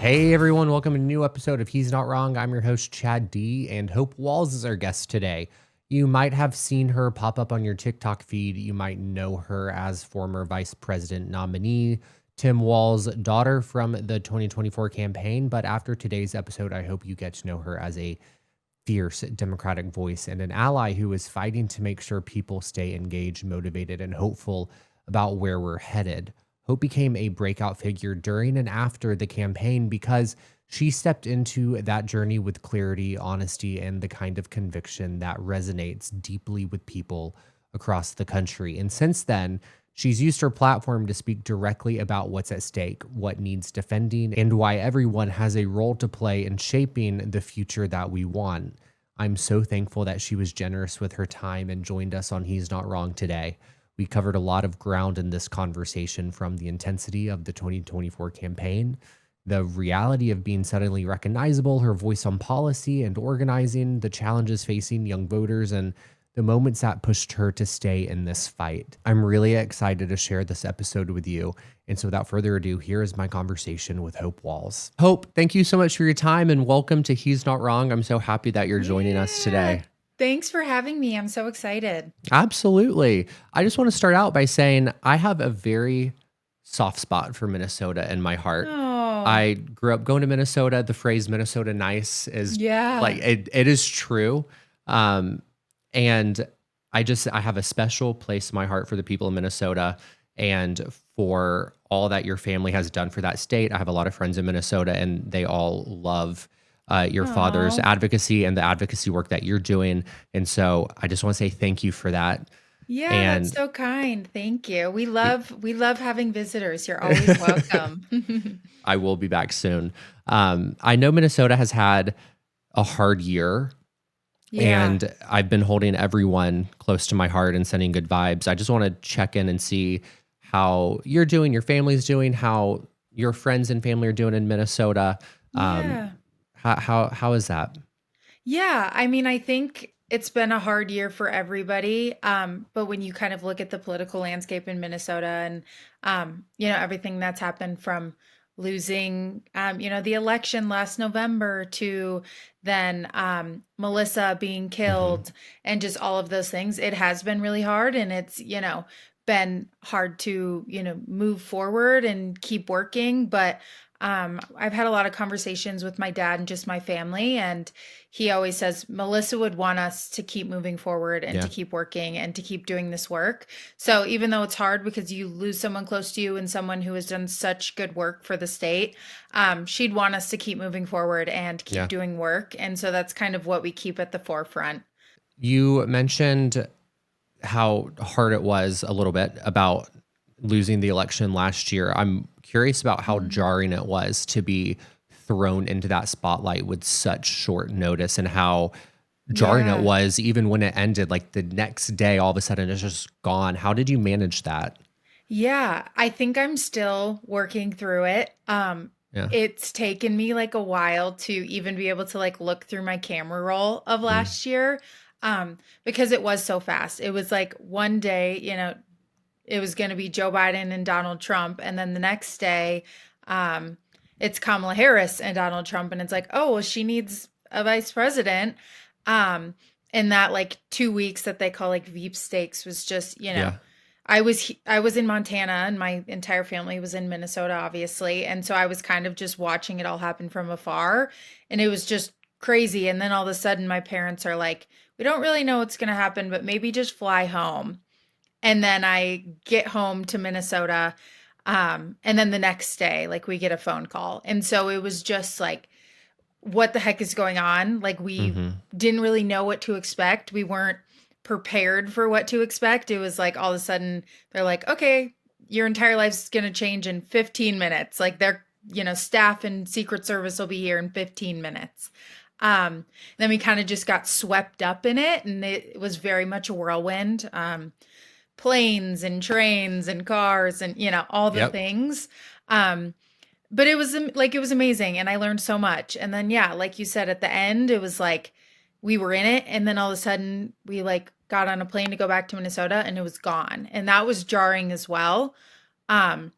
Hey everyone, welcome to a new episode of He's Not Wrong. I'm your host, Chad D, and Hope Walz is our guest today. You might have seen her pop up on your TikTok feed. You might know her as former vice president nominee Tim Walz' daughter from the 2024 campaign. But after today's episode, I hope you get to know her as a fierce Democratic voice and an ally who is fighting to make sure people stay engaged, motivated, and hopeful about where we're headed. Hope became a breakout figure during and after the campaign because she stepped into that journey with clarity, honesty, and the kind of conviction that resonates deeply with people across the country. And since then, she's used her platform to speak directly about what's at stake, what needs defending, and why everyone has a role to play in shaping the future that we want. I'm so thankful that she was generous with her time and joined us on He's Not Wrong today. We covered a lot of ground in this conversation, from the intensity of the 2024 campaign, the reality of being suddenly recognizable, her voice on policy and organizing, the challenges facing young voters, and the moments that pushed her to stay in this fight. I'm really excited to share this episode with you. And so without further ado, here is my conversation with Hope Walz. Hope, thank you so much for your time and welcome to He's Not Wrong. I'm so happy that you're joining us today. Thanks for having me. I'm so excited. Absolutely. I just want to start out by saying I have a very soft spot for Minnesota in my heart. Oh, I grew up going to Minnesota. The phrase Minnesota nice is yeah. like it is true. And I have a special place in my heart for the people of Minnesota and for all that your family has done for that state. I have a lot of friends in Minnesota and they all love your father's Aw. advocacy and the advocacy work that you're doing. And so I just want to say thank you for that. Yeah, that's And so kind. Thank you. We love having visitors. You're always welcome. I will be back soon. I know Minnesota has had a hard year. Yeah. And I've been holding everyone close to my heart and sending good vibes. I just want to check in and see how you're doing, your family's doing, how your friends and family are doing in Minnesota. Yeah. How is that? Yeah, I mean, I think it's been a hard year for everybody. But when you kind of look at the political landscape in Minnesota and everything that's happened from losing the election last November to then Melissa being Hmm. killed and just all of those things, it has been really hard and it's, been hard to, move forward and keep working. But I've had a lot of conversations with my dad and just my family, and he always says Melissa would want us to keep moving forward and to Yeah. keep working and to keep doing this work. So even though it's hard because you lose someone close to you and someone who has done such good work for the state, she'd want us to keep moving forward and keep Yeah. doing work. And so that's kind of what we keep at the forefront. You mentioned how hard it was a little bit about losing the election last year. I'm curious about how Mm. jarring it was to be thrown into that spotlight with such short notice and how jarring it Yeah. was even when it ended, like the next day, all of a sudden it's just gone. How did you manage that? Yeah, I think I'm still working through it. Yeah. It's taken me like a while to even be able to like look through my camera roll of Mm. last year, because it was so fast. It was like one day, it was going to be Joe Biden and Donald Trump, and then the next day, um, it's Kamala Harris and Donald Trump, and it's like, oh, well, she needs a vice president. Um, and that like 2 weeks that they call like Veep stakes was just, Yeah. I was in Montana and my entire family was in Minnesota, obviously. And so I was kind of just watching it all happen from afar. And it was just crazy. And then all of a sudden, my parents are like, we don't really know what's going to happen, but maybe just fly home. And then I get home to Minnesota. And then the next day, like we get a phone call. And so it was just like, what the heck is going on? Like we Hmm. didn't really know what to expect. We weren't prepared for what to expect. It was like all of a sudden they're like, okay, your entire life's going to change in 15 minutes. Like their, staff and Secret Service will be here in 15 minutes. Then we kind of just got swept up in it and it was very much a whirlwind. Planes and trains and cars and, all the Yep. things. Um, but it was like it was amazing and I learned so much. And then yeah, like you said at the end, it was like we were in it and then all of a sudden we like got on a plane to go back to Minnesota and it was gone. And that was jarring as well. Um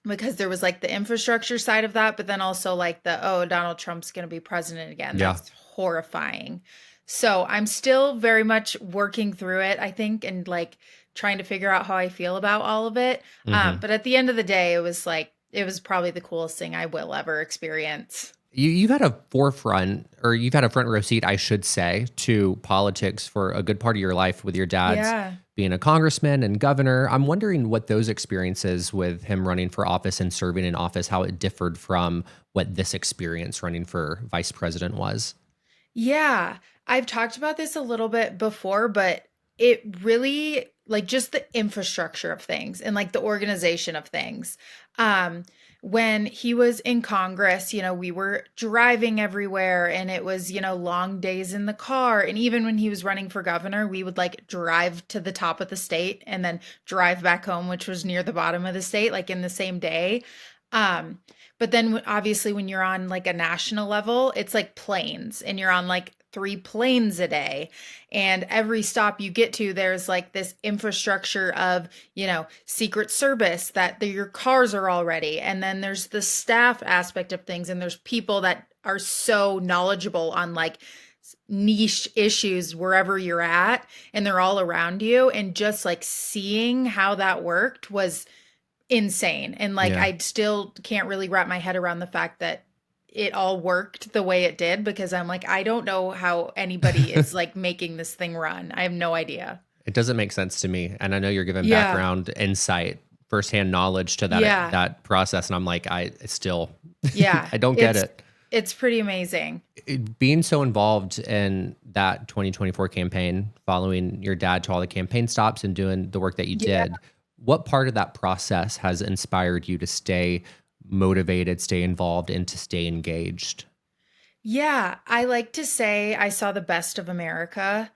because there was like the infrastructure side of that, but then also like oh, Donald Trump's going to be president again. Yeah. That's horrifying. So I'm still very much working through it, I think, and like trying to figure out how I feel about all of it. But at the end of the day, it was probably the coolest thing I will ever experience. You've had a you've had a front row seat, I should say, to politics for a good part of your life with your dad's being a congressman and governor. I'm wondering what those experiences with him running for office and serving in office, how it differed from what this experience running for vice president was. Yeah, I've talked about this a little bit before, but it really, like, just the infrastructure of things and like the organization of things. When he was in Congress, we were driving everywhere, and it was, long days in the car. And even when he was running for governor, we would like drive to the top of the state and then drive back home, which was near the bottom of the state, like in the same day. But then obviously when you're on like a national level, it's like planes, and you're on like 3 planes a day. And every stop you get to, there's like this infrastructure of, Secret Service that your cars are all ready. And then there's the staff aspect of things. And there's people that are so knowledgeable on like niche issues wherever you're at, and they're all around you. And just like seeing how that worked was insane. And like, I still can't really wrap my head around the fact that it all worked the way it did, because I'm like, I don't know how anybody is like making this thing run. I have no idea. It doesn't make sense to me. And I know you're giving background insight, firsthand knowledge to that process. And I'm like, I don't get it. It's pretty amazing. Being so involved in that 2024 campaign, following your dad to all the campaign stops and doing the work that you did, what part of that process has inspired you to stay motivated, stay involved, and to stay engaged? Yeah, I like to say I saw the best of America,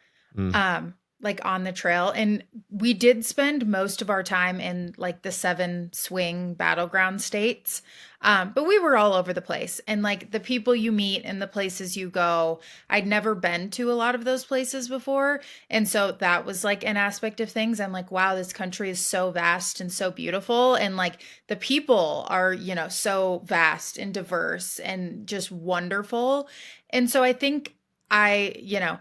like on the trail. And we did spend most of our time in like the 7 swing battleground states. But we were all over the place, and like the people you meet and the places you go, I'd never been to a lot of those places before. And so that was like an aspect of things. I'm like, wow, this country is so vast and so beautiful. And like the people are, so vast and diverse and just wonderful. And so I think I,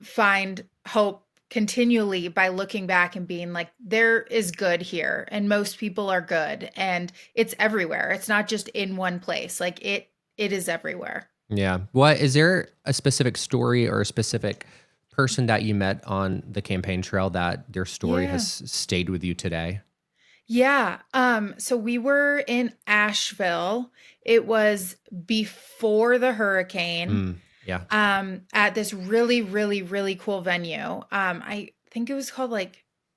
find hope continually by looking back and being like, there is good here, and most people are good, and it's everywhere. It's not just in one place. Like it is everywhere. Yeah. What is there a specific story or a specific person that you met on the campaign trail that their story has stayed with you today? Yeah. So we were in Asheville. It was before the hurricane. At this really, really, really cool venue. I think it was called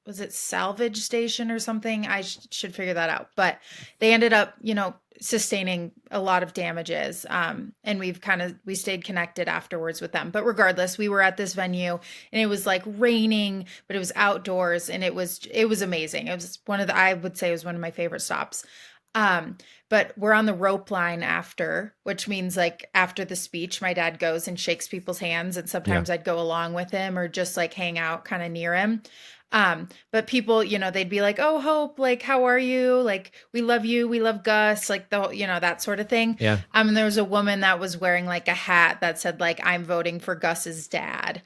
was it Salvage Station or something? I should figure that out. But they ended up, sustaining a lot of damages. And we stayed connected afterwards with them. But regardless, we were at this venue, and it was like raining, but it was outdoors, and it was amazing. It was I would say it was one of my favorite stops. But we're on the rope line after, which means like after the speech, my dad goes and shakes people's hands, and sometimes I'd go along with him or just like hang out kind of near him. But people, they'd be like, "Oh, Hope, like, how are you? Like, we love you. We love Gus," like that sort of thing. Yeah. And there was a woman that was wearing like a hat that said like, "I'm voting for Gus's dad."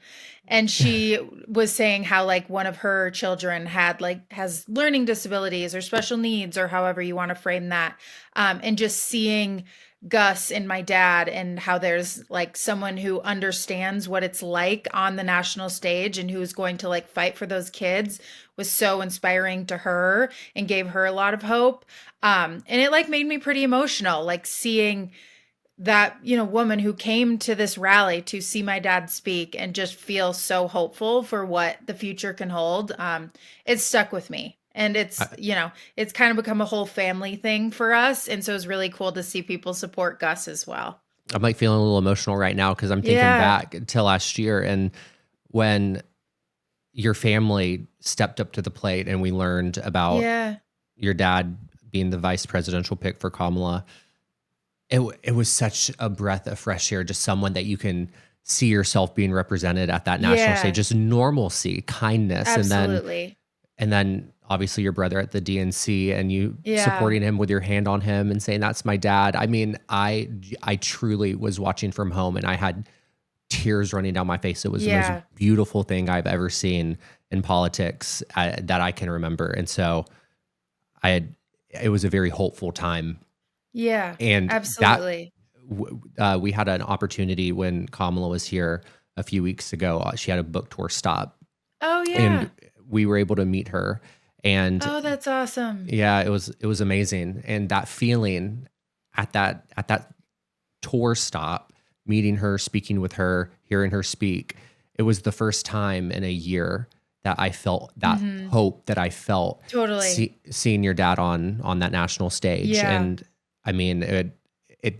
And she was saying how like one of her children has learning disabilities or special needs, or however you want to frame that. And just seeing Gus and my dad, and how there's like someone who understands what it's like on the national stage and who is going to like fight for those kids, was so inspiring to her and gave her a lot of hope. And it like made me pretty emotional, like seeing that, woman who came to this rally to see my dad speak and just feel so hopeful for what the future can hold. It stuck with me. And it's, it's kind of become a whole family thing for us. And so it's really cool to see people support Gus as well. I'm like feeling a little emotional right now, because I'm thinking back to last year, and when your family stepped up to the plate and we learned about your dad being the vice presidential pick for Kamala. It was such a breath of fresh air, just someone that you can see yourself being represented at that national stage, just normalcy, kindness. Absolutely. And then obviously your brother at the DNC and you Yeah. supporting him with your hand on him and saying, that's my dad. I mean, I truly was watching from home and I had tears running down my face. It was the most Yeah. beautiful thing I've ever seen in politics that I can remember. And so it was a very hopeful time. Yeah. And that Absolutely. we had an opportunity when Kamala was here a few weeks ago. She had a book tour stop, Oh, and yeah. we were able to meet her. And Oh, that's awesome. yeah, it was amazing. And that feeling at that tour stop, meeting her, speaking with her, hearing her speak, it was the first time in a year that I felt that Mhm. hope that I felt Totally. seeing your dad on that national stage. Yeah. And I mean,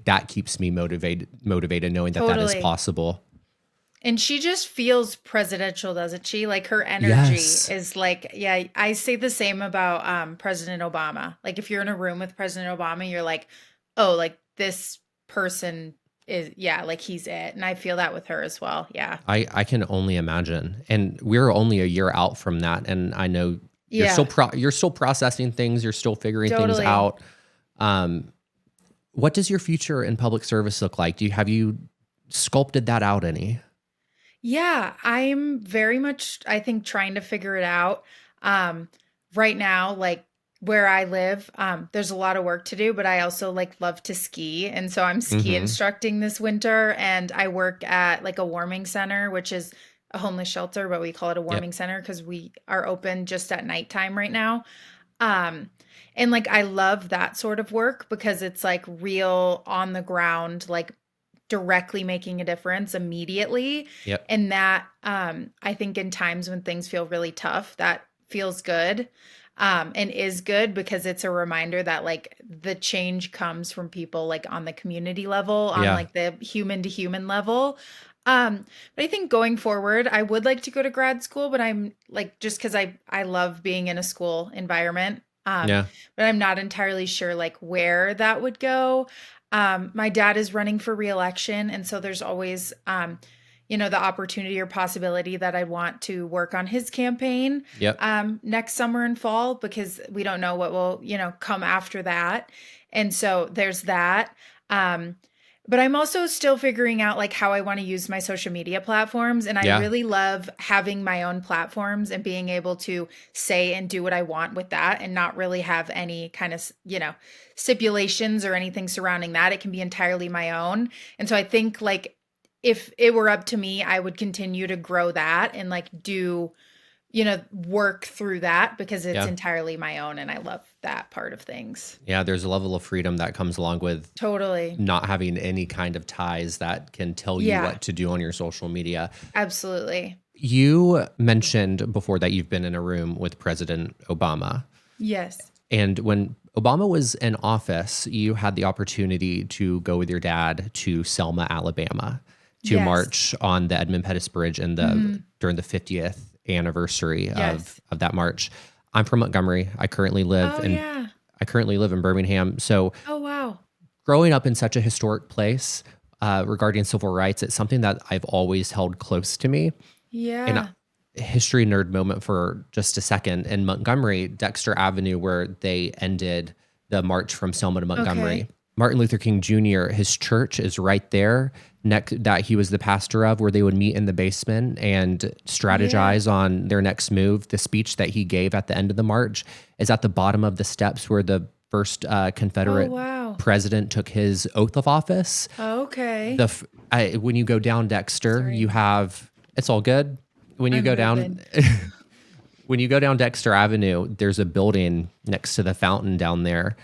that keeps me motivated knowing that that is Totally. possible. And she just feels presidential, doesn't she? Like her energy Yes. is like, yeah, I say the same about President Obama. Like if you're in a room with President Obama, you're like, oh, like this person is, yeah, like he's it. And I feel that with her as well. Yeah. I can only imagine. And we're only a year out from that. And I know Yeah. you're still processing things, you're still figuring things Totally. out. Um, what does your future in public service look like? Have you sculpted that out any? Yeah, I'm very much, I think, trying to figure it out. Um, right now, like where I live, there's a lot of work to do, but I also like love to ski. And so I'm ski Mm-hmm. instructing this winter, and I work at like a warming center, which is a homeless shelter, but we call it a Yep. warming center because we are open just at nighttime right now. Um, and like I love that sort of work because it's like real on the ground, like directly making a difference immediately. Yep. And that I think in times when things feel really tough, that feels good. And is good because it's a reminder that like the change comes from people like on the community level, on Yeah. like the human to human level. But I think going forward, I would like to go to grad school, but I'm like just because I love being in a school environment. Yeah. But I'm not entirely sure like where that would go. My dad is running for reelection, and so there's always the opportunity or possibility that I want to work on his campaign Yep. next summer and fall because we don't know what will, come after that. And so there's that. But I'm also still figuring out like how I want to use my social media platforms. And I Yeah. really love having my own platforms and being able to say and do what I want with that and not really have any kind of, stipulations or anything surrounding that. It can be entirely my own. And so I think like if it were up to me, I would continue to grow that and like do, work through that because it's Yeah. entirely my own. And I love that part of things. Yeah. There's a level of freedom that comes along with Totally. not having any kind of ties that can tell you Yeah, what to do on your social media. absolutely. You mentioned before that you've been in a room with President Obama. Yes. And when Obama was in office, you had the opportunity to go with your dad to Selma, Alabama, to Yes. march on the Edmund Pettus Bridge Mhm. during the 50th anniversary Yes. of that march. I'm from Montgomery. Oh, yeah. I currently live in Birmingham. So Oh, wow. growing up in such a historic place regarding civil rights, it's something that I've always held close to me. And Yeah. history nerd moment for just a second. In Montgomery, Dexter Avenue, where they ended the march from Selma to Montgomery, Okay. Martin Luther King Jr., his church is right there, that he was the pastor of, where they would meet in the basement and Yeah. strategize on their next move. The speech that he gave at the end of the march is at the bottom of the steps where the first Oh, Confederate wow. president took his oath of office. Okay. When you go down Dexter, Sorry. you have, it's all good. When you I'm go down moving. when you go down Dexter Avenue, there's a building next to the fountain down there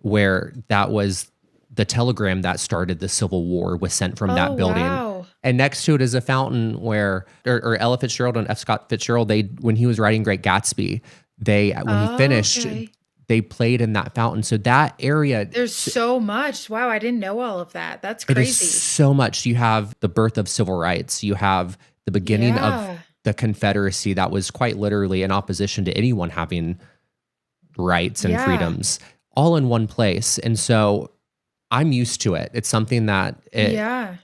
where that was the telegram that started the Civil War was sent from Oh, that building. wow. And next to it is a fountain where, or Ella Fitzgerald and F. Scott Fitzgerald, when he was writing Great Gatsby, when he Oh, finished, okay. they played in that fountain. So that area, There's so much. Wow, I didn't know all of that. That's it is crazy. so much. You have the birth of civil rights. You have the beginning of Yeah. the Confederacy that was quite literally in opposition to anyone having rights and Yeah. freedoms all in one place. And so I'm used to it. It's something that Yeah.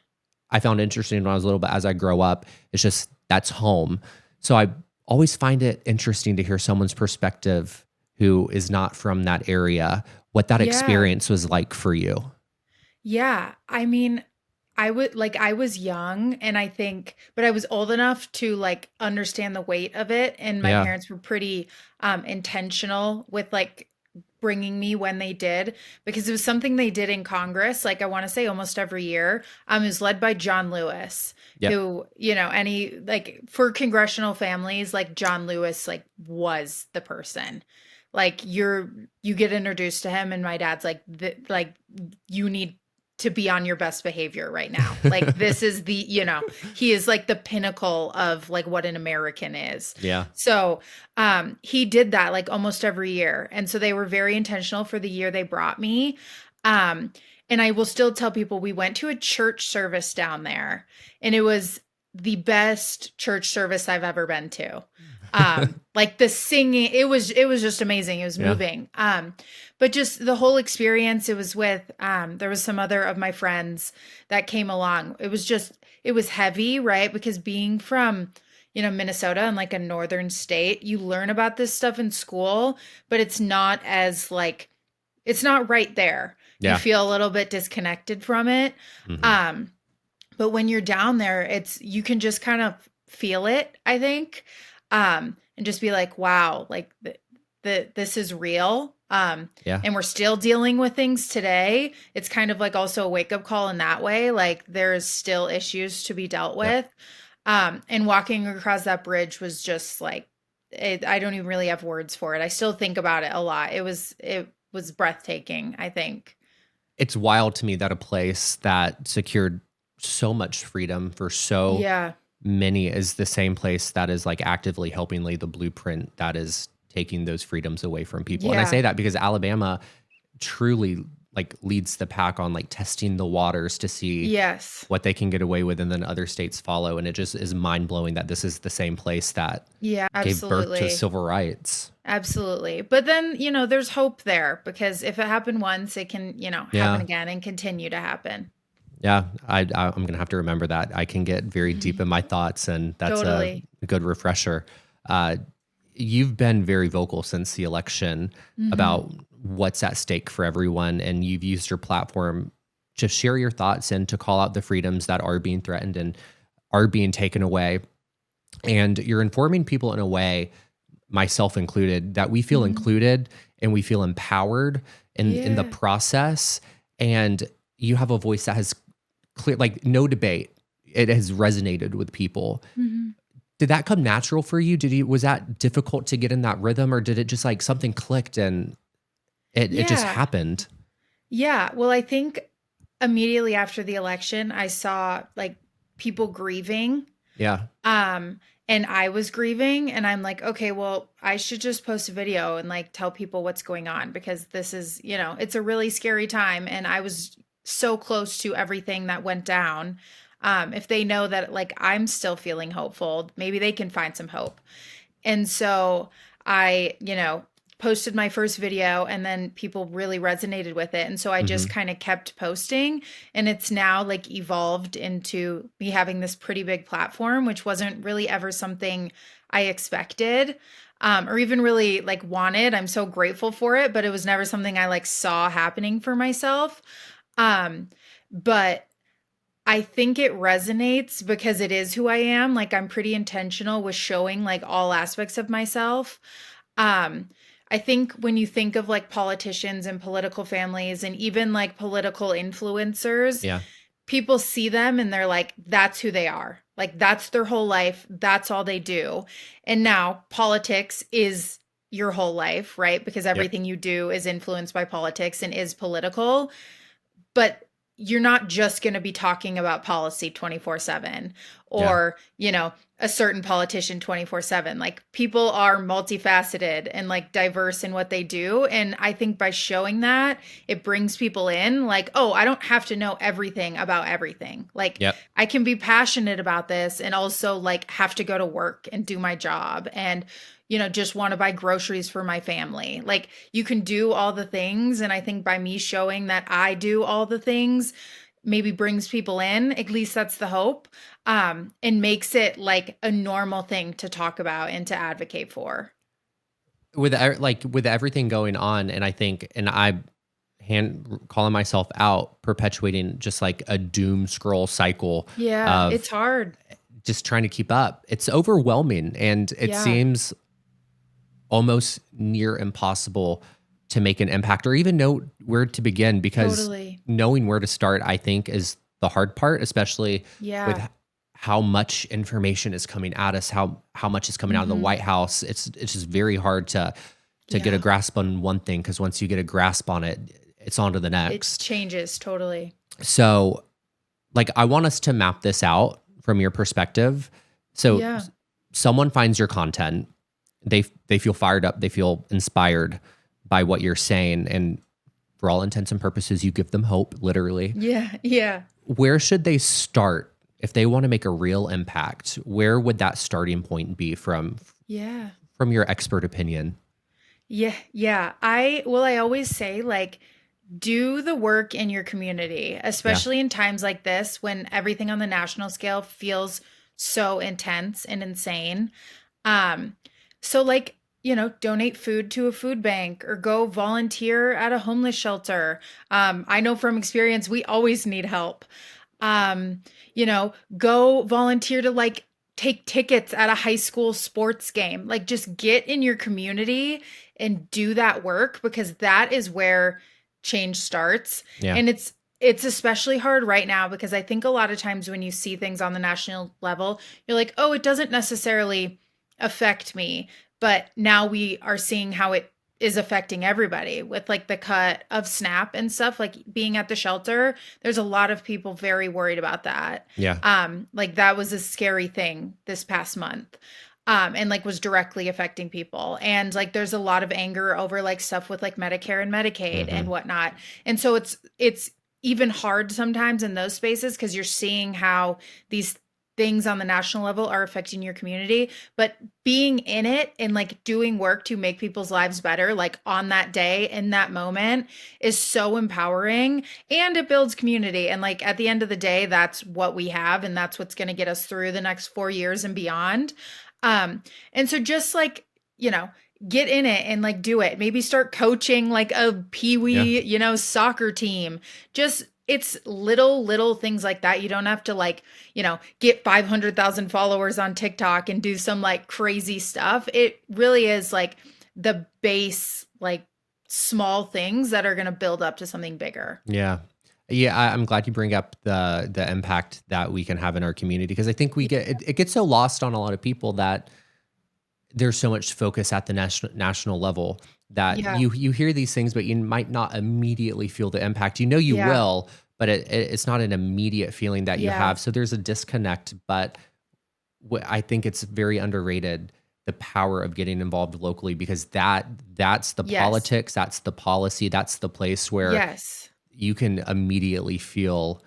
I found interesting when I was little, but as I grow up, it's just that's home. So I always find it interesting to hear someone's perspective who is not from that area, what that Yeah. experience was like for you. Yeah. I mean, I was young and I think, but I was old enough to like understand the weight of it. And my Yeah. parents were pretty intentional with like bringing me when they did, because it was something they did in Congress, like I want to say almost every year. It was led by John Lewis, Yep. who, any like for congressional families, like John Lewis like was the person. Like you get introduced to him and my dad's like like you need to be on your best behavior right now. Like this is he is like the pinnacle of like what an American is. Yeah. So, he did that like almost every year. And so they were very intentional for the year they brought me. Um, and I will still tell people we went to a church service down there and it was the best church service I've ever been to. Like the singing, it was just amazing. It was Yeah. moving. But just the whole experience, it was with there was some other of my friends that came along. It was heavy, right? Because being from, Minnesota and like a northern state, you learn about this stuff in school, but it's not as like it's not right there. You Yeah. feel a little bit disconnected from it. Hmm. Um, but when you're down there, you can just kind of feel it, I think. And just be like, wow, like this is real. Yeah. And we're still dealing with things today. It's kind of like also a wake up call in that way. Like there's still issues to be dealt Yep. with. And walking across that bridge was just like, I don't even really have words for it. I still think about it a lot. It was breathtaking, I think. It's wild to me that a place that secured so much freedom for so Yeah. many is the same place that is like actively helping lay the blueprint that is taking those freedoms away from people. And I Yeah. say that because Alabama truly like leads the pack on like testing the waters to see Yes. what they can get away with and then other states follow. And it just is mind blowing that this is the same place that Yeah, gave birth to absolutely. civil rights. Absolutely. But then, there's hope there because if it happened once, it can, happen Yeah. again and continue to happen. Yeah. I'm going to have to remember that. I can get very deep in my thoughts, and that's a Totally. good refresher. Uh, you've been very vocal since the election Hmm. about what's at stake for everyone, and you've used your platform to share your thoughts and to call out the freedoms that are being threatened and are being taken away. And you're informing people in a way, myself included, that we feel Hmm. included and we feel empowered in the Yeah. process. And you have a voice that has clear, like no debate. It has resonated with people. Hmm. Did that come natural for you? Was that difficult to get in that rhythm, or did it just like something clicked and it just Yeah. happened? Yeah. Well, I think immediately after the election, I saw like people grieving. Yeah. Um, and I was grieving, and I'm like, okay, well, I should just post a video and like tell people what's going on because this is, it's a really scary time. And I was so close to everything that went down. If they know that like I'm still feeling hopeful, maybe they can find some hope. And so I, posted my first video and then people really resonated with it. And so I Hmm. just kind of kept posting and it's now like evolved into me having this pretty big platform, which wasn't really ever something I expected. Or even really like wanted. I'm so grateful for it, but it was never something I like saw happening for myself. But I think it resonates because it is who I am. Like I'm pretty intentional with showing like all aspects of myself. Um, I think when you think of like politicians and political families and even like political influencers, Yeah. people see them and they're like, that's who they are. Like that's their whole life. That's all they do. And now politics is your whole life, right? Because Yep. everything you do is influenced by politics and is political, but you're not just going to be talking about policy 24/7 Yeah. or, a certain politician 24/7. Like people are multifaceted and like diverse in what they do. And I think by showing that, it brings people in like, oh, I don't have to know everything about everything. Like Yep. I can be passionate about this and also like have to go to work and do my job and just want to buy groceries for my family. Like you can do all the things. And I think by me showing that I do all the things, maybe brings people in, at least that's the hope, and makes it like a normal thing to talk about and to advocate for. With everything going on, and I think, and I calling myself out, perpetuating just like a doom scroll cycle Yeah, it's of hard. just trying to keep up. It's overwhelming, and it Yeah, seems almost near impossible to make an impact or even know where to begin, because totally. knowing where to start, I think, is the hard part, especially with Yeah. how much information is coming at us, how much is coming out of the Hmm. White House. It's just very hard to get a Yeah. grasp on one thing, because once you get a grasp on it, it's on to the It next. changes totally. So, like, I want us to map this out from your perspective. So, Yeah. someone finds your content, they feel fired up, they feel inspired by what you're saying, and for all intents and purposes, you give them hope, literally. Yeah. Yeah. Where should they start if they want to make a real impact? Where would that starting point be Yeah. from your expert opinion? Yeah. Yeah. I always say, like, do the work in your community, Yeah. especially in times like this when everything on the national scale feels so intense and insane. Um, so like, donate food to a food bank or go volunteer at a homeless shelter. I know from experience we always need help. Um, go volunteer to like take tickets at a high school sports game. Like just get in your community and do that work, because that is where change starts. Yeah. And it's especially hard right now because I think a lot of times when you see things on the national level, you're like, "Oh, it doesn't necessarily affect me." But now we are seeing how it is affecting everybody with like the cut of SNAP and stuff, like being at the shelter. There's a lot of people very worried about that. Yeah. Like that was a scary thing this past month. And like was directly affecting people. And like there's a lot of anger over like stuff with like Medicare and Medicaid Hmm. and whatnot. And so it's even hard sometimes in those spaces because you're seeing how these things on the national level are affecting your community, but being in it and like doing work to make people's lives better, like on that day, in that moment, is so empowering, and it builds community. And like at the end of the day, that's what we have, and that's what's going to get us through the next 4 years and beyond. And so just like, get in it and like do it. Maybe start coaching like a Yeah. peewee, soccer team. Just it's little things like that. You don't have to like, get 500,000 followers on TikTok and do some like crazy stuff. It really is like the base, like small things that are going to build up to something bigger. Yeah. Yeah, I'm glad you bring up the impact that we can have in our community, because I think we get it gets so lost on a lot of people that there's so much focus at the national level that Yeah. you hear these things, but you might not immediately feel the impact. You know you Yeah. will, but it's not an immediate feeling that you Yeah. have. So there's a disconnect. But I think it's very underrated, the power of getting involved locally, because that's the Yes. politics, that's the policy, that's the place where Yes. you can immediately feel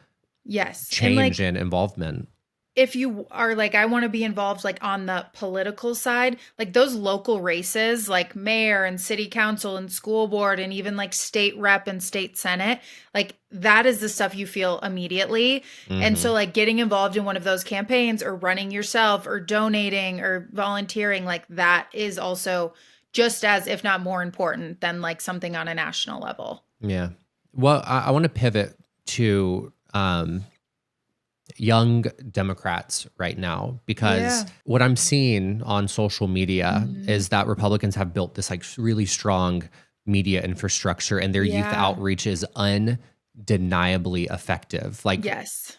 Yes. And like change and involvement. if you are like, I want to be involved like on the political side, like those local races, like mayor and city council and school board and even like state rep and state senate, like that is the stuff you feel immediately. And Hmm. so like getting involved in one of those campaigns or running yourself or donating or volunteering, like that is also just as, if not more important than like something on a national level. Yeah. Well, I want to pivot to young Democrats right now, because Yeah. what I'm seeing on social media Mhm. is that Republicans have built this like really strong media infrastructure, and their youth Yeah. outreach is undeniably effective. Like, Yes.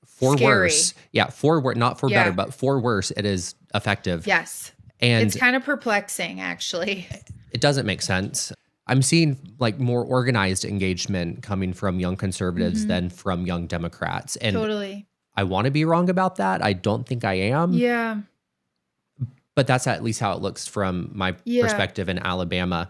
for Scary. worse, yeah, for worse, not for better, Yeah. but for worse, it is effective. Yes. It's And kind of perplexing, actually. it doesn't make sense. I'm seeing like more organized engagement coming from young conservatives Mhm. than from young Democrats. And Totally. I want to be wrong about that. I don't think I am, Yeah. but that's at least how it looks from my Yeah. perspective in Alabama.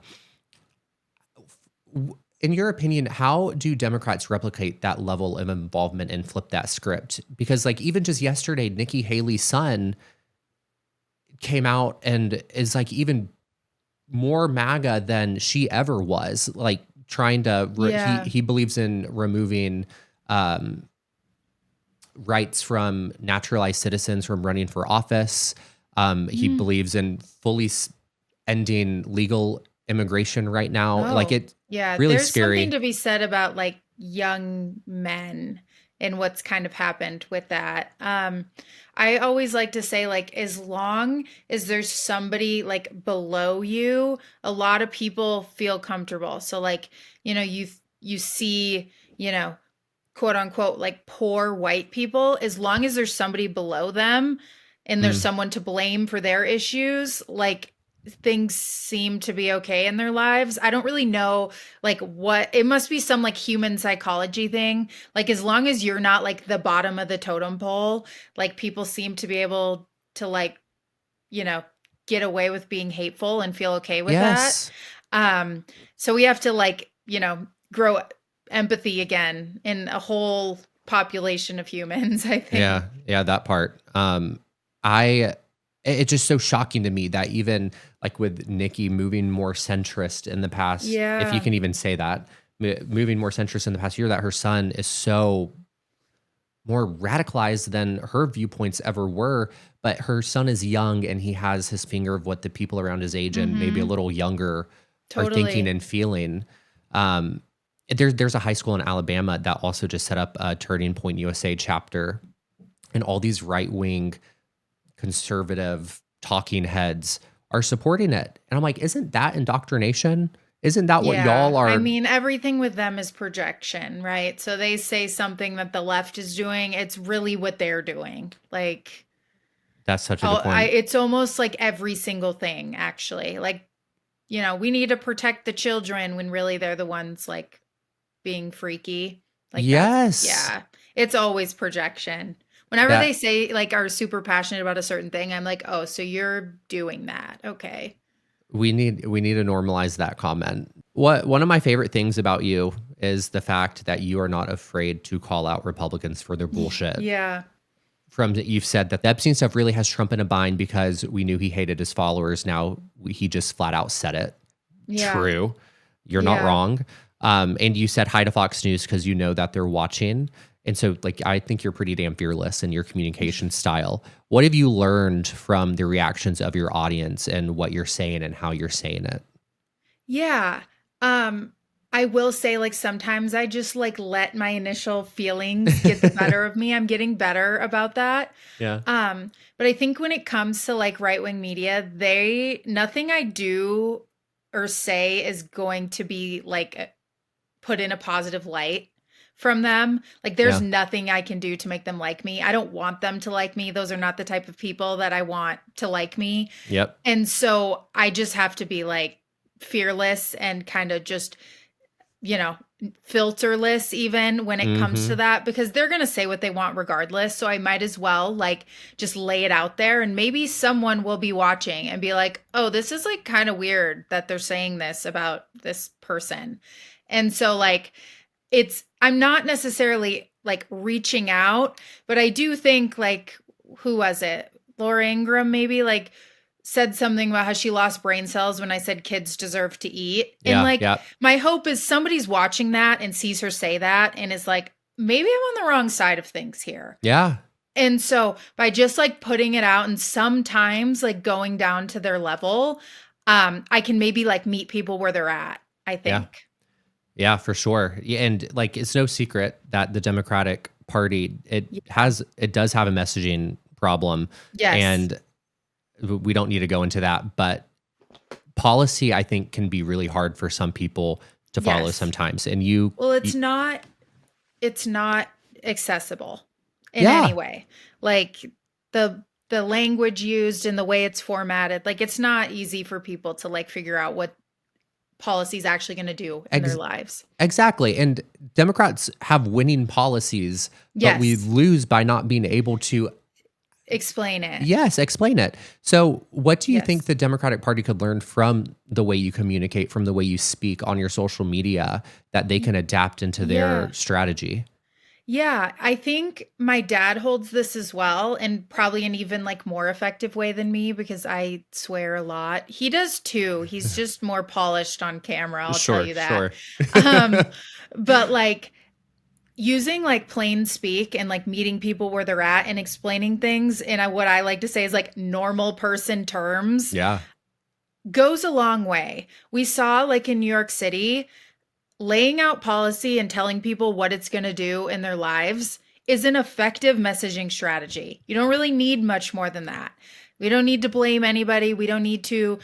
In your opinion, how do Democrats replicate that level of involvement and flip that script? Because like even just yesterday, Nikki Haley's son came out and is like even more MAGA than she ever was, like trying to Yeah. he believes in removing rights from naturalized citizens from running for office. He Mm. believes in fully ending legal immigration right now. Like Oh, it yeah. really There's something scary. to be said about like young men and what's kind of happened with that. I always like to say, like, as long as there's somebody like below you, a lot of people feel comfortable. So, like, you see, you know, quote unquote, like poor white people, as long as there's somebody below them and there's Mm, someone to blame for their issues, like things seem to be okay in their lives. I don't really know like what it must be some like human psychology thing. Like as long as you're not like the bottom of the totem pole, like people seem to be able to like, you know, get away with being hateful and feel okay with that. yes. Um, so we have to like, grow empathy again in a whole population of humans, I think. Yeah, yeah, that part. I it's just so shocking to me that even like with Nikki moving more centrist in the past, if you Yeah. can even say that, moving more centrist in the past year, that her son is so more radicalized than her viewpoints ever were. But her son is young and he has his finger of what the people around his age and maybe a Mhm. little younger are thinking Totally. and feeling. Um, there's a high school in Alabama that also just set up a Turning Point USA chapter, and all these right wing conservative talking heads are supporting it. And I'm like, isn't that indoctrination? Isn't that what y'all Yeah. I are? mean, everything with them is projection, right? So they say something that the left is doing, it's really what they're doing. Like, That's such a good oh, point. it's almost like every single thing, actually. Like, we need to protect the children when really they're the ones like being freaky. Like that's Yes. yeah. It's always projection. Whenever they That say like are super passionate about a certain thing, I'm like, "Oh, so you're doing that." Okay. we need to normalize that comment. What one of my favorite things about you is the fact that you are not afraid to call out Republicans for their bullshit. Yeah. From you've said that the Epstein stuff really has Trump in a bind because we knew he hated his followers. Now he just flat out said it. Yeah. True. You're not Yeah. wrong. And you said hi to Fox News because you know that they're watching. And so, like, I think you're pretty damn fearless in your communication style. What have you learned from the reactions of your audience and what you're saying and how you're saying it? Yeah. Um, I will say like sometimes I just like let my initial feelings get the better of me. I'm getting better about that. Yeah. But I think when it comes to like right-wing media, nothing I do or say is going to be like put in a positive light from them. Like there's Yeah. nothing I can do to make them like me. I don't want them to like me. Those are not the type of people that I want to like me. Yep. And so I just have to be like fearless and kind of just, you know, filterless even when it comes to Mm-hmm. that because they're going to say what they want regardless. So I might as well like just lay it out there and maybe someone will be watching and be like, "Oh, this is like kind of weird that they're saying this about this person." And so like I'm not necessarily like reaching out, but I do think like who was it? Laura Ingraham maybe like said something about how she lost brain cells when I said kids deserve to eat. And Yeah. like Yeah. my hope is somebody's watching that and sees her say that and is like, maybe I'm on the wrong side of things here. Yeah. And so by just like putting it out and sometimes like going down to their level, I can maybe like meet people where they're at, I Yeah. think. Yeah, for sure. Yeah, and like it's no secret that the Democratic Party it does have a messaging problem, Yes. and we don't need to go into that, but policy I think can be really hard for some people to follow Yes. sometimes. And you, Well, you it's not accessible in any yeah, way. Like the language used and the way it's formatted, like it's not easy for people to like figure out what policy's actually going to do in their ex- lives. exactly. And Democrats have winning policies, but we Yes. lose by not being able to Explain it. yes, explain it. So, what do you think Yes. the Democratic Party could learn from the way you communicate, from the way you speak on your social media that they Y- can adapt into their Yeah. strategy? Yeah, I think my dad holds this as well, and probably an even like more effective way than me because I swear a lot. He does too. He's just more polished on camera, I'll tell Sure, you that. sure. Um, but like using like plain speak and like meeting people where they're at and explaining things in what I like to say is like normal person terms Yeah. goes a long way. We saw like in New York City, laying out policy and telling people what it's going to do in their lives is an effective messaging strategy. You don't really need much more than that. We don't need to blame anybody. We don't need to,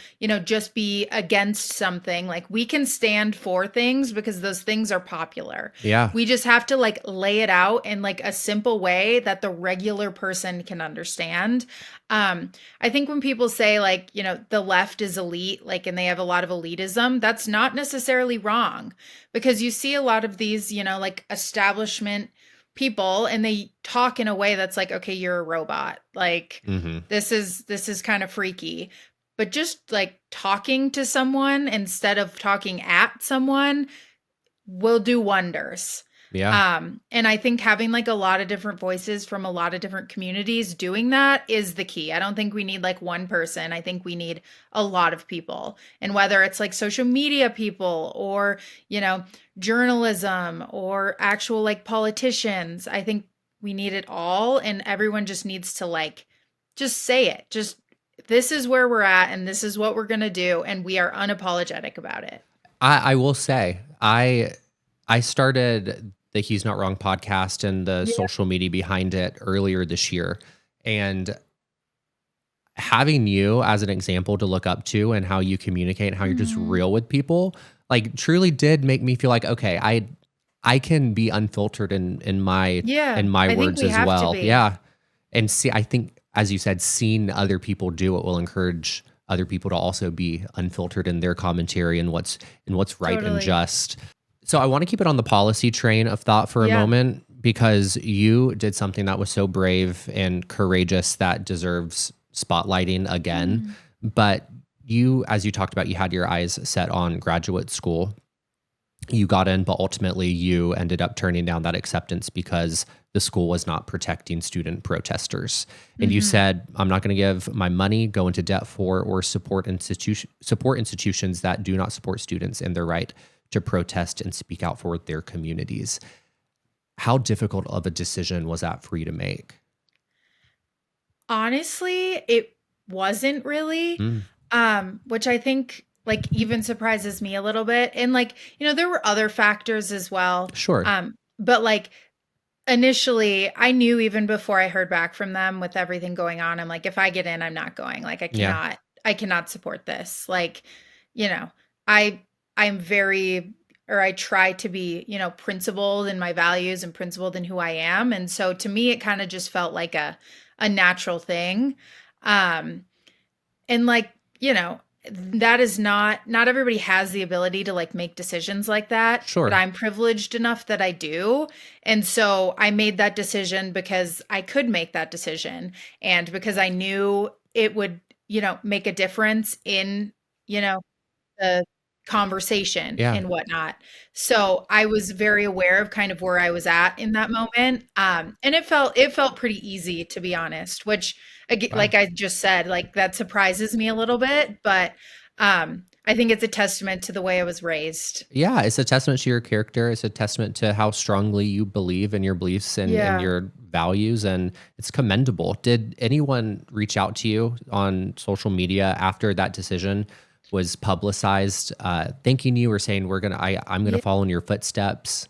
just be against something. Like we can stand for things because those things are popular. Yeah. We just have to like lay it out in like a simple way that the regular person can understand. I think when people say like, the left is elite, like, and they have a lot of elitism, that's not necessarily wrong because you see a lot of these, like establishment people and they talk in a way that's like, okay, you're a robot. Like Hmm. this is kind of freaky. But just like talking to someone instead of talking at someone will do wonders. Yeah. And I think having like a lot of different voices from a lot of different communities doing that is the key. I don't think we need like one person. I think we need a lot of people. And whether it's like social media people or, journalism or actual like politicians, I think we need it all. And everyone just needs to like, just say it. Just, this is where we're at and this is what we're going to do. And we are unapologetic about it. I will say, I started the He's Not Wrong podcast and the Yeah. social media behind it earlier this year. And having you as an example to look up to and how you communicate and how you're just Mhm. real with people, like truly did make me feel like, okay, I can be unfiltered in my Yeah. in my I think words we as have to well. be. Yeah. And see, I think as you said, seeing other people do it will encourage other people to also be unfiltered in their commentary and what's right and Totally. just. So I want to keep it on the policy train of thought for a Yeah. moment because you did something that was so brave and courageous that deserves spotlighting again. Mm. But you, as you talked about, you had your eyes set on graduate school. You got in, but ultimately you ended up turning down that acceptance because the school was not protecting student protesters. And you Mhm. said, I'm not going to give my money, go into debt for, or support institutions that do not support students in their right to protest and speak out for their communities. How difficult of a decision was that for you to make? Honestly, it wasn't really, Mm, which I think like even surprises me a little bit. And like, there were other factors as well. sure. But like initially, I knew even before I heard back from them with everything going on, I'm like, if I get in, I'm not going. Like Yeah. I cannot support this. Like, you know, I I'm very or I try to be, principled in my values and principled in who I am. And so to me, it kind of just felt like a natural thing. Um, and like, that is not everybody has the ability to like make decisions like that, but Sure. I'm privileged enough that I do. And so I made that decision because I could make that decision and because I knew it would, make a difference in, the conversation Yeah. and whatnot. So I was very aware of kind of where I was at in that moment. And it felt pretty easy to be honest, which Wow. like I just said, like that surprises me a little bit, but I think it's a testament to the way I was raised. Yeah, it's a testament to your character. It's a testament to how strongly you believe in your beliefs and Yeah. your values, and it's commendable. Did anyone reach out to you on social media after that decision was publicized, thanking you or saying I'm gonna Yeah. follow in your footsteps?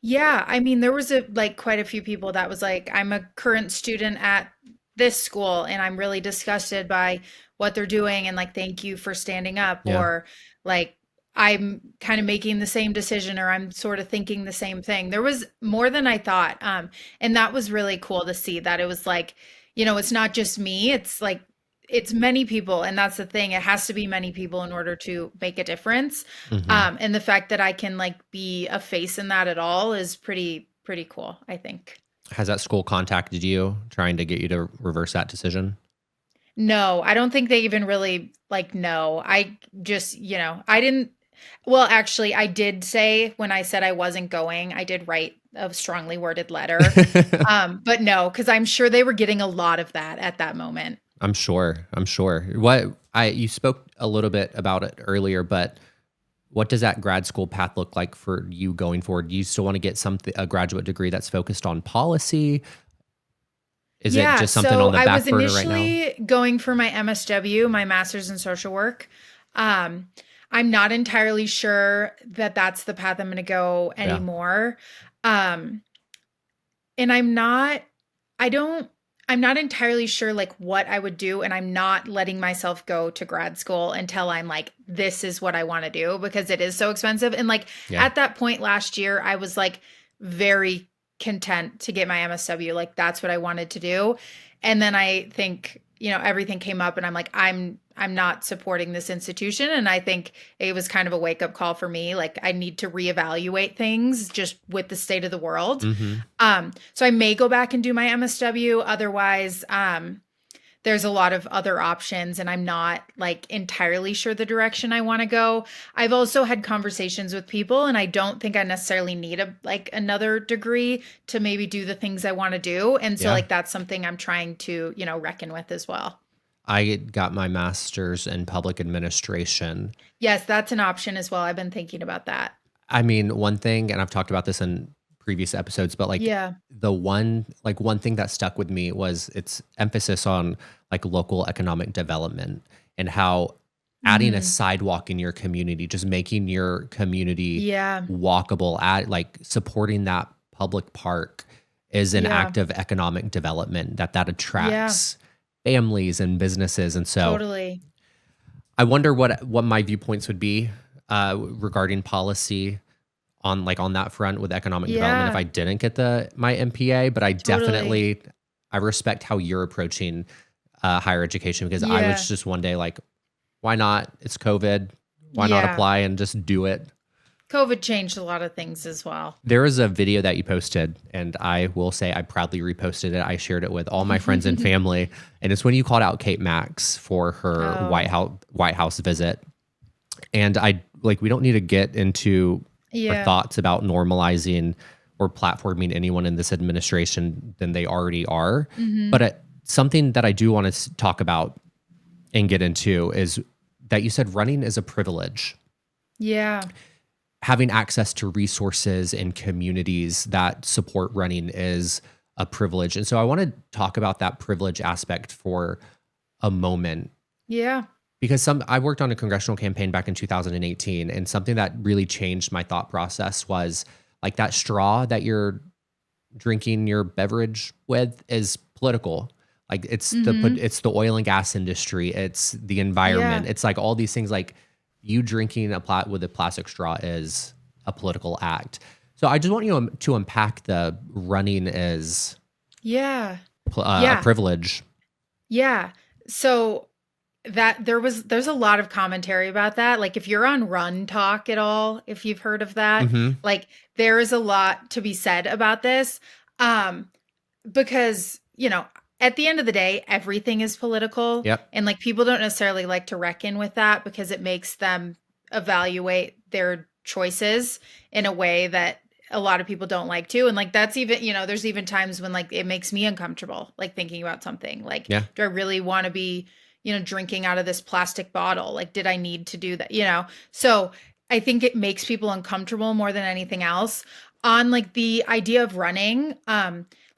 Yeah, I mean, there was quite a few people that was like, I'm a current student at this school and I'm really disgusted by what they're doing and like thank you for standing up Yeah. or like I'm kind of making the same decision or I'm sort of thinking the same thing. There was more than I thought. And that was really cool to see that it was like, it's not just me, it's like it's many people and that's the thing. It has to be many people in order to make a difference. Hmm. And the fact that I can like be a face in that at all is pretty cool, I think. Has that school contacted you trying to get you to reverse that decision? No, I don't think they even really like know. I just, I didn't well, actually, I did say when I said I wasn't going, I did write a strongly worded letter. But no, because I'm sure they were getting a lot of that at that moment. I'm sure. I'm sure. You spoke a little bit about it earlier, but What does that grad school path look like for you going forward? Do you still want to get a graduate degree that's focused on policy? Is it Yeah, just something so on the I was back burner right now? initially going for my MSW, my master's in social work. Um, I'm not entirely sure that that's the path I'm going to go Yeah. anymore. Um, and I don't, I'm not entirely sure like what I would do. And I'm not letting myself go to grad school until I'm like, this is what I want to do because it is so expensive. And like Yeah. at that point last year, I was like very content to get my MSW. Like that's what I wanted to do. And then I think, everything came up and I'm like, I'm not supporting this institution. And I think it was kind of a wake up call for me. Like I need to reevaluate things just with the state of the world. Mm-hmm. So I may go back and do my MSW. Otherwise, there's a lot of other options and I'm not like entirely sure the direction I want to go. I've also had conversations with people and I don't think I necessarily need another degree to maybe do the things I want to do. And so Yeah. like that's something I'm trying to, reckon with as well. I got my master's in public administration. Yes, that's an option as well. I've been thinking about that. I mean, one thing, and I've talked about this in previous episodes, but like Yeah. the one thing that stuck with me was its emphasis on like local economic development and how adding a sidewalk in your community, just making your community Yeah. walkable, like supporting that public park is an act of economic development that attracts families and businesses. And so Totally. I wonder what my viewpoints would be regarding policy on that front with economic development if I didn't get my MPA. But I definitely I respect how you're approaching higher education because I was just one day like, why not? It's COVID. Why not apply and just do it? COVID changed a lot of things as well. There is a video that you posted, and I will say I proudly reposted it. I shared it with all my friends and family, and it's when you called out Kate Max for her White House visit. And we don't need to get into our thoughts about normalizing or platforming anyone in this administration than they already are. But something that I do want to talk about and get into is that you said running is a privilege. Yeah. Having access to resources and communities that support running is a privilege. And so I want to talk about that privilege aspect for a moment. Yeah. Because I worked on a congressional campaign back in 2018, and something that really changed my thought process was like that straw that you're drinking your beverage with is political. Like it's the oil and gas industry, it's the environment. It's like all these things, like you drinking with a plastic straw is a political act. So I just want you to unpack the running as a privilege. Yeah. So there's a lot of commentary about that. Like if you're on Run Talk at all, if you've heard of that, like there is a lot to be said about this. Because, at the end of the day, everything is political. Yep. And like people don't necessarily like to reckon with that because it makes them evaluate their choices in a way that a lot of people don't like to. And like that's even, there's even times when like it makes me uncomfortable, like thinking about something. Like, do I really want to be, drinking out of this plastic bottle? Like, did I need to do that? So I think it makes people uncomfortable more than anything else. On like the idea of running,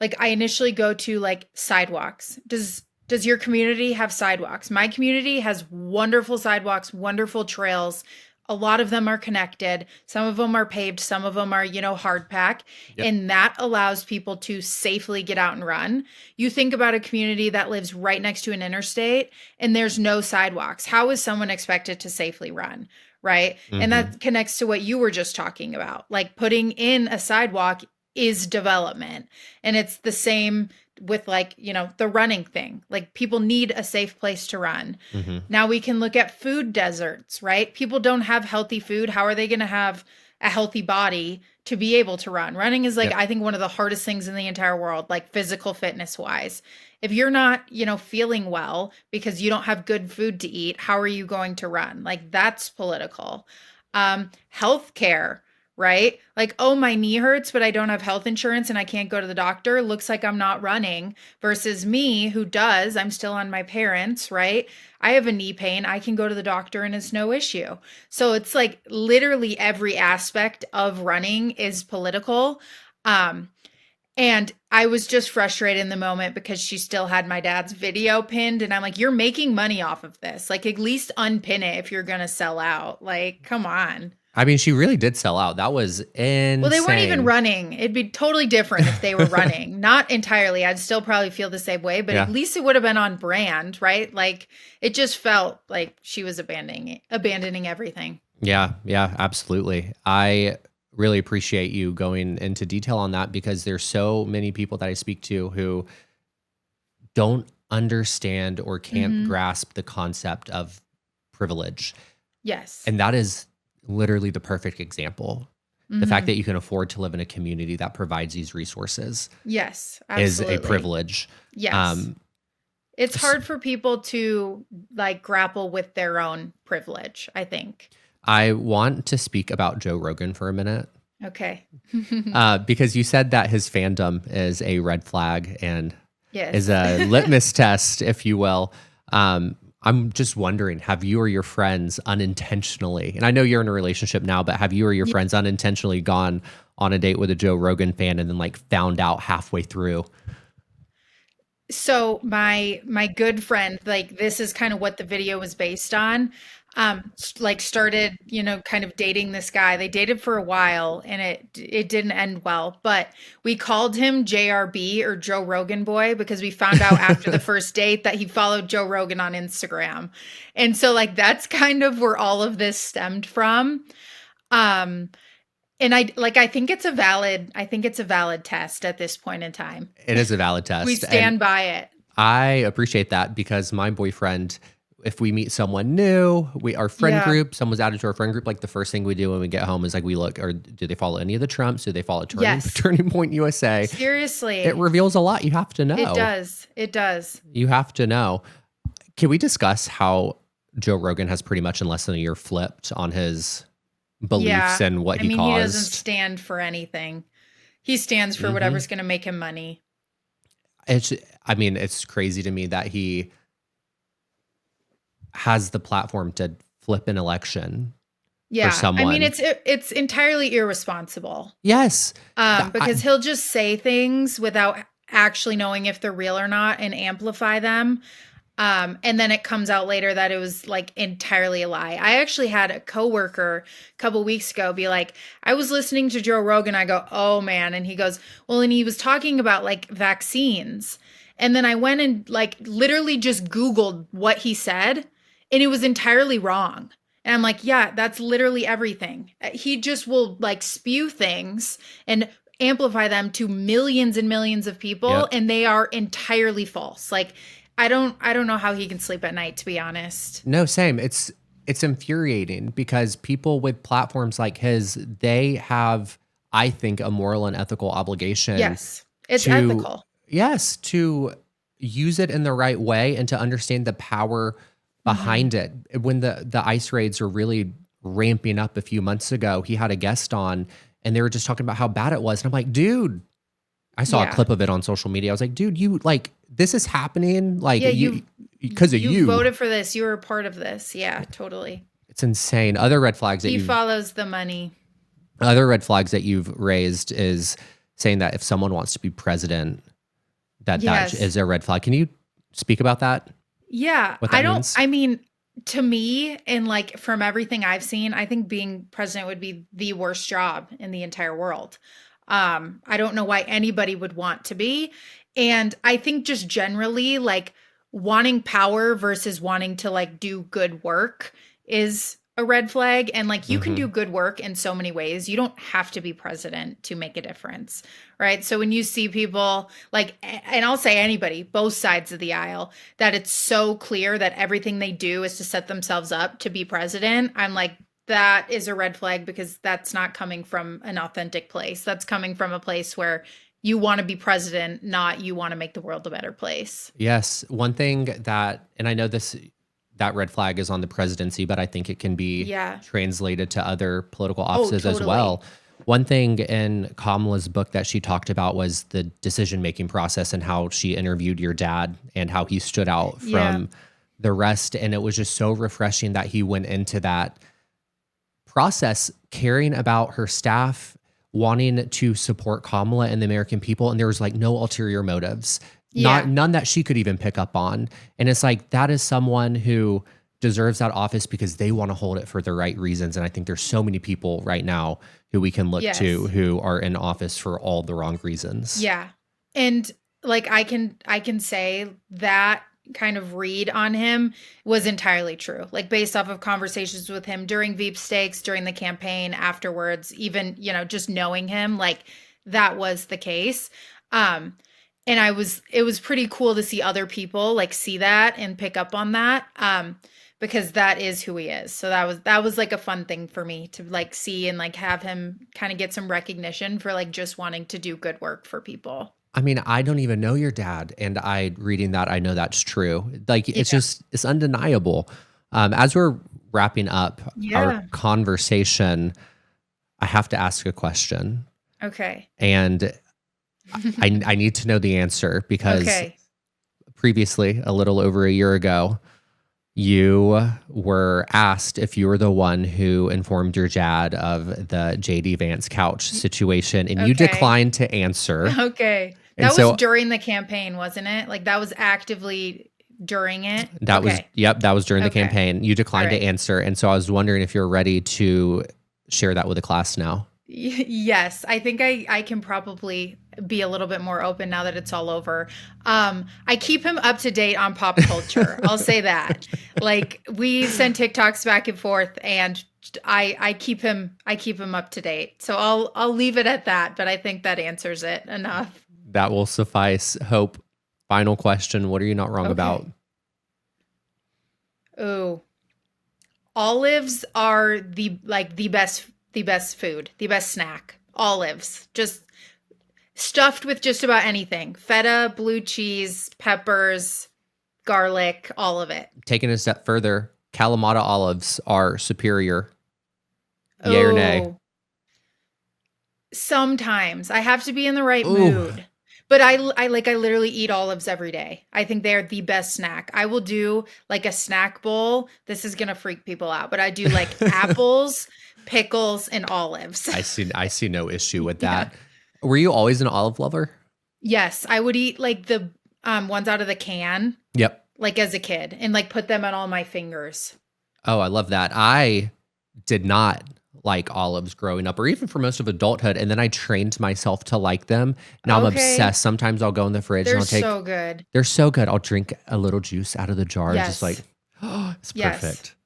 like I initially go to like sidewalks. Does your community have sidewalks? My community has wonderful sidewalks, wonderful trails. A lot of them are connected. Some of them are paved. Some of them are, hard pack. Yep. And that allows people to safely get out and run. You think about a community that lives right next to an interstate and there's no sidewalks. How is someone expected to safely run? Right. And that connects to what you were just talking about. Like putting in a sidewalk is development. And it's the same with like, the running thing. Like people need a safe place to run. Now we can look at food deserts, right? People don't have healthy food. How are they going to have a healthy body to be able to run? Running is like, I think one of the hardest things in the entire world, like physical fitness wise. If you're not, feeling well because you don't have good food to eat, how are you going to run? Like that's political. Healthcare, right? Like, oh, my knee hurts, but I don't have health insurance and I can't go to the doctor. Looks like I'm not running. Versus me, who does, I'm still on my parents, right? I have a knee pain. I can go to the doctor and it's no issue. So it's like literally every aspect of running is political. Um, and I was just frustrated in the moment because she still had my dad's video pinned. And I'm like, you're making money off of this. Like, at least unpin it if you're going to sell out. Like, come on. I mean, she really did sell out. That was insane. Well, they weren't even running. It'd be totally different if they were running. Not entirely. I'd still probably feel the same way, but Yeah. at least it would have been on brand, right? Like, it just felt like she was abandoning everything. Yeah, absolutely. I really appreciate you going into detail on that because there's so many people that I speak to who don't understand or can't grasp the concept of privilege. Yes. And that is literally the perfect example. The fact that you can afford to live in a community that provides these resources Yes, absolutely. is a privilege. Yes. It's hard for people to like grapple with their own privilege, I think. I want to speak about Joe Rogan for a minute. Okay. Because you said that his fandom is a red flag and Yes. is a litmus test, if you will. I'm just wondering, have you or your friends unintentionally, and I know you're in a relationship now, but have you or your friends unintentionally gone on a date with a Joe Rogan fan and then like found out halfway through? So my good friend, like this is kind of what the video was based on. Like started, kind of dating this guy. They dated for a while and it didn't end well, but we called him JRB or Joe Rogan boy because we found out after the first date that he followed Joe Rogan on Instagram. And so like that's kind of where all of this stemmed from. And I think it's a valid test at this point in time. It is a valid test. We stand by it. I appreciate that because my boyfriend, if we meet someone new, our friend group, someone's added to our friend group, like the first thing we do when we get home is like we look, or do they follow any of the Trumps? Do they follow Turning Point USA? Seriously. It reveals a lot. You have to know. It does. You have to know. Can we discuss how Joe Rogan has pretty much in less than a year flipped on his beliefs and what he caused? He doesn't stand for anything. He stands for whatever's going to make him money. It's crazy to me that he has the platform to flip an election for someone. I mean, it's entirely irresponsible. Yes. Because he'll just say things without actually knowing if they're real or not and amplify them. And then it comes out later that it was like entirely a lie. I actually had a coworker a couple weeks ago be like, I was listening to Joe Rogan. I go, oh man. And he goes, well, and he was talking about like vaccines. And then I went and like literally just Googled what he said and it was entirely wrong. And I'm like, yeah, that's literally everything. He just will like spew things and amplify them to millions and millions of people. Yep. And they are entirely false. Like, I don't know how he can sleep at night, to be honest. No, same. It's infuriating because people with platforms like his, they have, I think, a moral and ethical obligation. Yes, it's ethical. Yes, to use it in the right way and to understand the power behind it. When the ICE raids were really ramping up a few months ago, he had a guest on and they were just talking about how bad it was. And I'm like, dude, I saw a clip of it on social media. I was like, dude, you like, this is happening. Like because of you. You voted for this. You were a part of this. Yeah, totally. It's insane. Other red flags that he follows the money. Other red flags that you've raised is saying that if someone wants to be president, that is a red flag. Can you speak about that? Yeah, what that means? I mean, to me, and like from everything I've seen, I think being president would be the worst job in the entire world. I don't know why anybody would want to be. And I think just generally like wanting power versus wanting to like do good work is a red flag. And like you can do good work in so many ways. You don't have to be president to make a difference, right? So when you see people like, and I'll say anybody, both sides of the aisle, that it's so clear that everything they do is to set themselves up to be president, I'm like, that is a red flag because that's not coming from an authentic place. That's coming from a place where you want to be president, not you want to make the world a better place. Yes. One thing that, and I know that red flag is on the presidency, but I think it can be translated to other political offices as well. One thing in Kamala's book that she talked about was the decision-making process and how she interviewed your dad and how he stood out Yeah. from the rest. And it was just so refreshing that he went into that process caring about her staff, wanting to support Kamala and the American people. And there was like no ulterior motives, Yeah. none that she could even pick up on. And it's like, that is someone who deserves that office because they want to hold it for the right reasons. And I think there's so many people right now who we can look Yes. to who are in office for all the wrong reasons. Yeah. And like I can say that kind of read on him was entirely true. Like based off of conversations with him during Veep Stakes, during the campaign, afterwards, even, just knowing him, like that was the case. And it was pretty cool to see other people like see that and pick up on that. Because that is who he is. So that was like a fun thing for me to like see and like have him kind of get some recognition for like just wanting to do good work for people. I mean, I don't even know your dad, and reading that, I know that's true. Like, it's Yeah. just, it's undeniable. As we're wrapping up Yeah. our conversation, I have to ask a question, Okay. and I need to know the answer because Okay. previously, a little over a year ago, you were asked if you were the one who informed your dad of the JD Vance couch situation, and you Okay. declined to answer. Okay. And That so was during the campaign, wasn't it? Like that was actively during it. that was, Okay. yep, that was during the Okay. campaign. You declined to Alright. answer. And so I was wondering if you're ready to share that with the class now. Yes, I think I can probably be a little bit more open now that it's all over. I keep him up to date on pop culture. I'll say that. Like we send TikToks back and forth, and I keep him up to date. So I'll leave it at that. But I think that answers it enough. That will suffice. Hope, final question. What are you not wrong about? Oh, olives are the best food, the best snack. Olives, just stuffed with just about anything. Feta, blue cheese, peppers, garlic, all of it. Taking a step further, Kalamata olives are superior. Yay or nay? Oh, sometimes I have to be in the right Ooh. mood. But I literally eat olives every day. I think they're the best snack. I will do like a snack bowl. This is going to freak people out, but I do like apples, pickles, and olives. I see no issue with that. Yeah. Were you always an olive lover? Yes, I would eat like the ones out of the can, Yep. like as a kid, and like put them on all my fingers. Oh, I love that. I did not like olives growing up or even for most of adulthood. And then I trained myself to like them. Now I'm Okay. obsessed. Sometimes I'll go in the fridge They're and I'll take, so good. they're so good. I'll drink a little juice out of the jar. Yes. Just like, oh, it's Yes. perfect.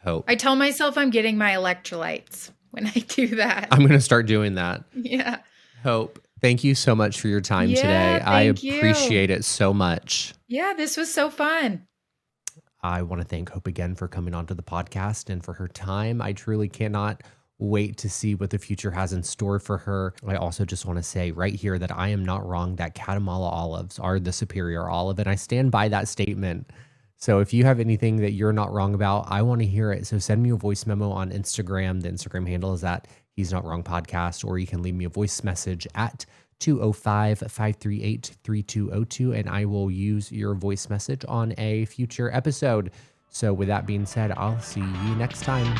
Hope. I tell myself I'm getting my electrolytes when I do that. I'm going to start doing that. Yeah. Hope. Thank you so much for your time Yeah, today. I thank you. appreciate it so much. Yeah, this was so fun. I want to thank Hope again for coming onto the podcast and for her time. I truly cannot wait to see what the future has in store for her. I also just want to say right here that I am not wrong that Guatemala olives are the superior olive, and I stand by that statement. So if you have anything that you're not wrong about, I want to hear it. So send me a voice memo on Instagram. The Instagram handle is at He's Not Wrong Podcast, or you can leave me a voice message at 205-538-3202, and I will use your voice message on a future episode. So with that being said, I'll see you next time.